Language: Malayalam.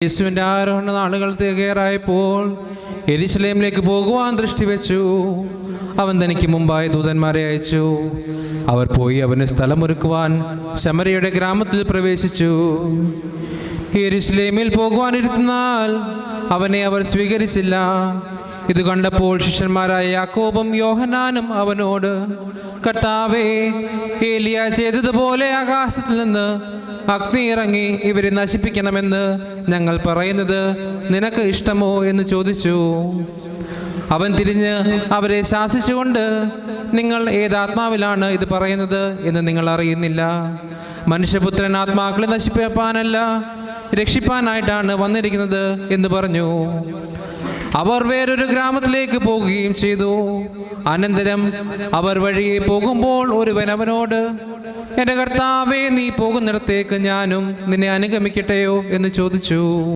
യേശുവിൻ്റെ ആരോഹണ നാളുകൾ തികയാറായപ്പോൾ യെരൂശലേമിലേക്ക് പോകുവാൻ ദൃഷ്ടി വെച്ചു. അവൻ തനിക്ക് മുമ്പായി ദൂതന്മാരെ അയച്ചു. അവർ പോയി അവന് സ്ഥലമൊരുക്കുവാൻ ശമര്യയുടെ ഗ്രാമത്തിൽ പ്രവേശിച്ചു. യെരൂശലേമിൽ പോകുവാനിരുന്നാൽ അവനെ അവർ സ്വീകരിച്ചില്ല. ഇത് കണ്ടപ്പോൾ ശിഷ്യന്മാരായ യാക്കോബും യോഹന്നാനും അവനോട്, കർത്താവേ, ഏലിയ ചെയ്തതുപോലെ ആകാശത്തിൽ നിന്ന് അഗ്നി ഇറങ്ങി ഇവരെ നശിപ്പിക്കണമെന്ന് ഞങ്ങൾ പറയുന്നത് നിനക്ക് ഇഷ്ടമോ എന്ന് ചോദിച്ചു. അവൻ തിരിഞ്ഞ് അവരെ ശാസിച്ചുകൊണ്ട്, നിങ്ങൾ ഏതാത്മാവിലാണ് ഇത് പറയുന്നത് എന്ന് നിങ്ങൾ അറിയുന്നില്ല. മനുഷ്യപുത്രൻ ആത്മാക്കളെ നശിപ്പിപ്പാനല്ല, രക്ഷിപ്പാനായിട്ടാണ് വന്നിരിക്കുന്നത് എന്ന് പറഞ്ഞു. അവർ വേറൊരു ഗ്രാമത്തിലേക്ക് പോകുകയും ചെയ്തു. അനന്തരം അവർ വഴിയെ പോകുമ്പോൾ ഒരുവൻ അവനോട്, എൻ്റെ കർത്താവേ, നീ പോകുന്നിടത്തേക്ക് ഞാനും നിന്നെ അനുഗമിക്കട്ടെയോ എന്ന് ചോദിച്ചു.